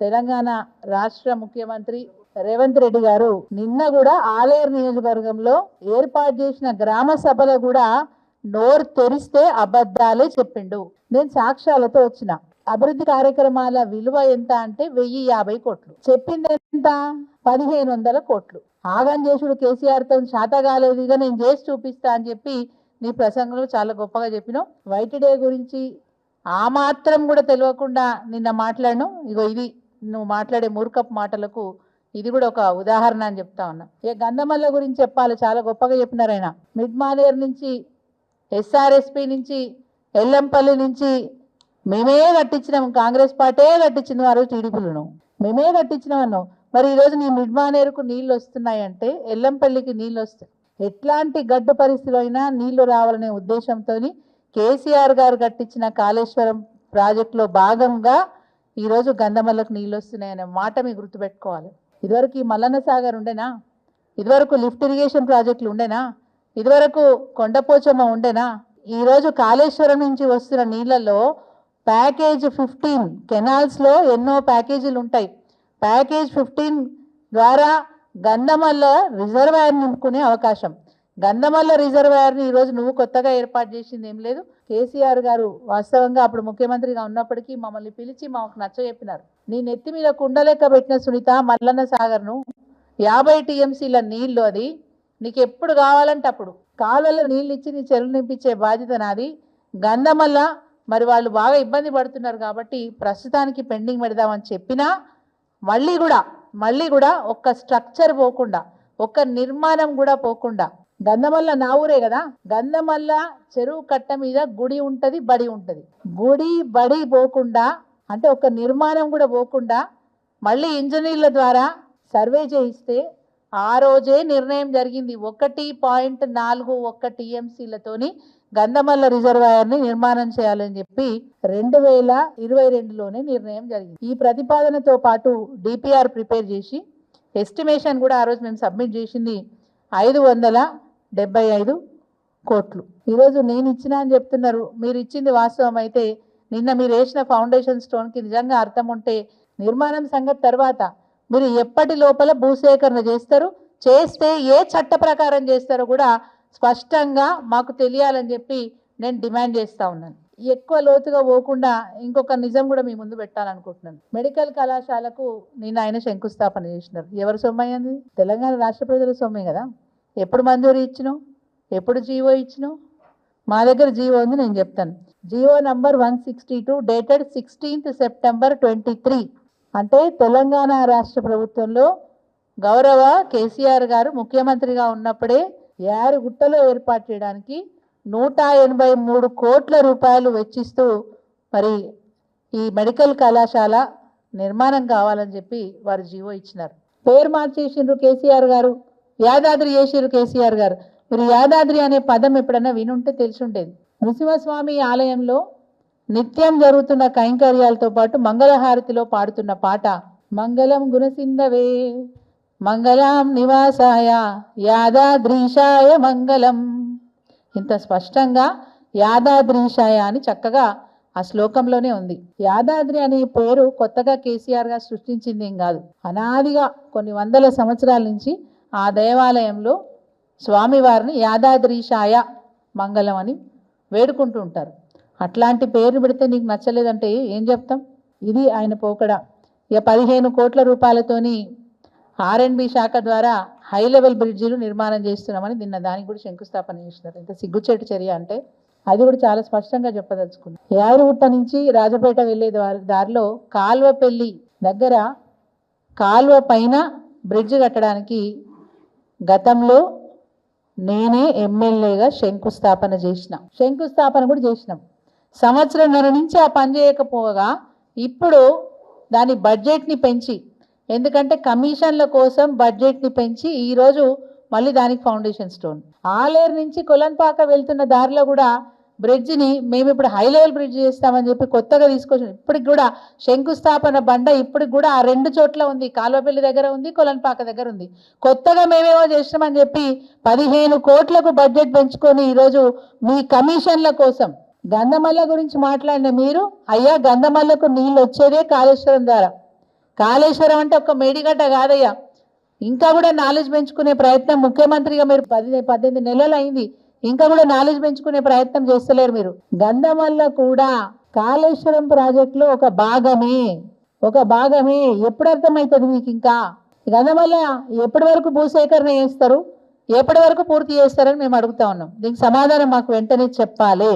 తెలంగాణ రాష్ట్ర ముఖ్యమంత్రి రేవంత్ రెడ్డి గారు నిన్న కూడా ఆలేరు నియోజకవర్గంలో ఏర్పాటు చేసిన గ్రామ సభలో కూడా నోరు తెరిస్తే అబద్ధాలే చెప్పిండు. నేను సాక్ష్యాలతో వచ్చిన. అభివృద్ధి కార్యక్రమాల విలువ ఎంత అంటే 1050 కోట్లు, చెప్పింది ఎంత 1500 కోట్లు. ఆగం చేసుడు కేసీఆర్ తో శాత కాలేదుగా నేను చేసి చూపిస్తా అని చెప్పి నీ ప్రసంగంలో చాలా గొప్పగా చెప్పినావు. వైట్ డే గురించి ఆ మాత్రం కూడా తెలియకుండా నిన్న మాట్లాడను. ఇగో ఇది నువ్వు మాట్లాడే మూర్ఖపు మాటలకు ఇది కూడా ఒక ఉదాహరణ అని చెప్తా ఉన్నా. ఇక గంధమల్ల గురించి చెప్పాలి, చాలా గొప్పగా చెప్పినారు ఆయన. మిడ్ మానేర్ నుంచి, ఎస్ఆర్ఎస్పి నుంచి, ఎల్లంపల్లి నుంచి మేమే కట్టించినాం, కాంగ్రెస్ పార్టీ కట్టించింది. ఆ రోజు టీడీపీలను మేమే కట్టించినామన్నావు. మరి ఈరోజు నీ మిడ్ మానేరుకు నీళ్ళు వస్తున్నాయంటే ఎల్లంపల్లికి నీళ్ళు వస్తాయి. ఎట్లాంటి గడ్డు పరిస్థితులు అయినా నీళ్లు రావాలనే ఉద్దేశంతో కేసీఆర్ గారు కట్టించిన కాళేశ్వరం ప్రాజెక్టులో భాగంగా ఈరోజు గంధమల్లకు నీళ్ళు వస్తున్నాయనే మాట మీరు గుర్తుపెట్టుకోవాలి. ఇదివరకు ఈ మల్లన్న సాగర్ ఉండేనా? ఇదివరకు లిఫ్ట్ ఇరిగేషన్ ప్రాజెక్టులు ఉండేనా? ఇదివరకు కొండపోచమ్మ ఉండేనా? ఈరోజు కాళేశ్వరం నుంచి వస్తున్న నీళ్ళల్లో ప్యాకేజ్ 15 కెనాల్స్లో ఎన్నో ప్యాకేజీలు ఉంటాయి. ప్యాకేజ్ 15 ద్వారా గంధమల్ల రిజర్వాయర్ నింపుకునే అవకాశం. గంధమల్ల రిజర్వాయర్ని ఈరోజు నువ్వు కొత్తగా ఏర్పాటు చేసింది ఏం లేదు. కేసీఆర్ గారు వాస్తవంగా అప్పుడు ముఖ్యమంత్రిగా ఉన్నప్పటికీ మమ్మల్ని పిలిచి మాకు నచ్చ చెప్పినారు. నీ నెత్తి మీద కుండలెక్క పెట్టిన సునీత మల్లన్న సాగర్ను 50 టీఎంసీల నీళ్లు, అది నీకు ఎప్పుడు కావాలంటే అప్పుడు కాలువలో నీళ్ళు ఇచ్చి నీ చెరువు నింపించే బాధ్యత నాది. గంధమల్ల మరి వాళ్ళు బాగా ఇబ్బంది పడుతున్నారు కాబట్టి ప్రస్తుతానికి పెండింగ్ పెడదామని చెప్పినా మళ్ళీ కూడా ఒక్క స్ట్రక్చర్ పోకుండా, ఒక్క నిర్మాణం కూడా పోకుండా, గంధమల్ల నా ఊరే కదా, గంధమల్ల చెరువు కట్ట మీద గుడి ఉంటుంది, బడి ఉంటుంది. గుడి బడి పోకుండా అంటే ఒక నిర్మాణం కూడా పోకుండా మళ్ళీ ఇంజనీర్ల ద్వారా సర్వే చేయిస్తే ఆ రోజే నిర్ణయం జరిగింది. 1.41 టీఎంసీలతోని గంధమల్ల రిజర్వాయర్ని నిర్మాణం చేయాలని చెప్పి 2022లోనే నిర్ణయం జరిగింది. ఈ ప్రతిపాదనతో పాటు డిపిఆర్ ప్రిపేర్ చేసి ఎస్టిమేషన్ కూడా ఆ రోజు మేము సబ్మిట్ చేసింది 575 కోట్లు. ఈరోజు నేను ఇచ్చిన అని చెప్తున్నారు. మీరు ఇచ్చింది వాస్తవం అయితే నిన్న మీరు వేసిన ఫౌండేషన్ స్టోన్కి నిజంగా అర్థం ఉంటే నిర్మాణం సంగతి తర్వాత మీరు ఎప్పటి లోపల భూసేకరణ చేస్తారు, చేస్తే ఏ చట్ట ప్రకారం చేస్తారో కూడా స్పష్టంగా మాకు తెలియాలని చెప్పి నేను డిమాండ్ చేస్తూ ఉన్నాను. ఎక్కువ లోతుగా పోకుండా ఇంకొక నిజం కూడా మీ ముందు పెట్టాలనుకుంటున్నాను. మెడికల్ కళాశాలకు నిన్న ఆయన శంకుస్థాపన చేసినారు. ఎవరు సొమ్మయ్యింది? తెలంగాణ రాష్ట్ర ప్రజల సొమ్మే కదా. ఎప్పుడు మంజూరు ఇచ్చినావు? ఎప్పుడు జీవో ఇచ్చినావు? మా దగ్గర జీవో ఉంది, నేను చెప్తాను. GO number 162 dated 16th September 2023. అంటే తెలంగాణ రాష్ట్ర ప్రభుత్వంలో గౌరవ కేసీఆర్ గారు ముఖ్యమంత్రిగా ఉన్నప్పుడే యారుగుట్టలో ఏర్పాటు చేయడానికి 183 కోట్ల రూపాయలు వెచ్చిస్తూ మరి ఈ మెడికల్ కళాశాల నిర్మాణం కావాలని చెప్పి వారు జీవో ఇచ్చినారు. పేరు మార్చేసిండ్రు కేసీఆర్ గారు, యాదాద్రి చేసిర్రు కేసీఆర్ గారు. మీరు యాదాద్రి అనే పదం ఎప్పుడన్నా వినుంటే తెలిసి ఉండేది. నృసింహస్వామి ఆలయంలో నిత్యం జరుగుతున్న కైంకర్యాలతో పాటు మంగళహారతిలో పాడుతున్న పాట మంగళం గుణసింధవే మంగళం నివాసాయ యాదాద్రీశాయ మంగళం. ఇంత స్పష్టంగా యాదాద్రీశాయ అని చక్కగా ఆ శ్లోకంలోనే ఉంది. యాదాద్రి అనే పేరు కొత్తగా కేసీఆర్ గారు సృష్టించింది ఏం కాదు. అనాదిగా కొన్ని వందల సంవత్సరాల నుంచి ఆ దేవాలయంలో స్వామివారిని యాదాద్రీశాయ మంగళం అని వేడుకుంటూ ఉంటారు. అట్లాంటి పేరు పెడితే నీకు నచ్చలేదంటే ఏం చెప్తాం? ఇది ఆయన పోకడ. ఇక 15 కోట్ల రూపాయలతోని R&B శాఖ ద్వారా హై లెవెల్ బ్రిడ్జిలు నిర్మాణం చేస్తున్నామని నిన్న దానికి కూడా శంకుస్థాపన చేసినారు. ఇంత సిగ్గుచేటు చర్య అంటే అది కూడా చాలా స్పష్టంగా చెప్పదలుచుకున్నాం. యాదగుట్ట నుంచి రాజపేట వెళ్ళే దారిలో కాల్వపల్లి దగ్గర కాల్వ పైన బ్రిడ్జ్ కట్టడానికి గతంలో నేనే ఎమ్మెల్యేగా శంకుస్థాపన కూడా చేసినాం. సంవత్సరంన్నర నుంచి ఆ పని చేయకపోగా ఇప్పుడు దాని బడ్జెట్ని పెంచి, ఎందుకంటే కమిషన్ల కోసం బడ్జెట్ని పెంచి ఈరోజు మళ్ళీ దానికి ఫౌండేషన్ స్టోన్. ఆలేరు నుంచి కొలన్పాక వెళ్తున్న దారిలో కూడా బ్రిడ్జిని మేము ఇప్పుడు హై లెవెల్ బ్రిడ్జ్ చేస్తామని చెప్పి కొత్తగా తీసుకొచ్చాం. ఇప్పటికి కూడా శంకుస్థాపన బండ ఇప్పటికి కూడా ఆ 2 చోట్ల ఉంది. కాల్వపల్లి దగ్గర ఉంది, కొలన్పాక దగ్గర ఉంది. కొత్తగా మేమేమో చేసినామని చెప్పి 15 కోట్లకు బడ్జెట్ పెంచుకొని ఈరోజు మీ కమిషన్ల కోసం గంధమల్ల గురించి మాట్లాడిన మీరు, అయ్యా గంధమల్లకు నీళ్ళు వచ్చేదే కాళేశ్వరం ద్వారా. కాళేశ్వరం అంటే ఒక మేడిగడ్డ కాదయ్యా, ఇంకా కూడా నాలెడ్జ్ పెంచుకునే ప్రయత్నం ముఖ్యమంత్రిగా మీరు 18 నెలలు అయింది, ఇంకా కూడా నాలెడ్జ్ పెంచుకునే ప్రయత్నం చేస్తలేరు మీరు. గంధమల్ల కూడా కాళేశ్వరం ప్రాజెక్టులో ఒక భాగమే ఎప్పుడు అర్థమవుతుంది మీకు? ఇంకా గంధమల్ల ఎప్పటి వరకు భూసేకరణ చేస్తారు, ఎప్పటి వరకు పూర్తి చేస్తారని మేము అడుగుతా ఉన్నాం. దీనికి సమాధానం మాకు వెంటనే చెప్పాలి.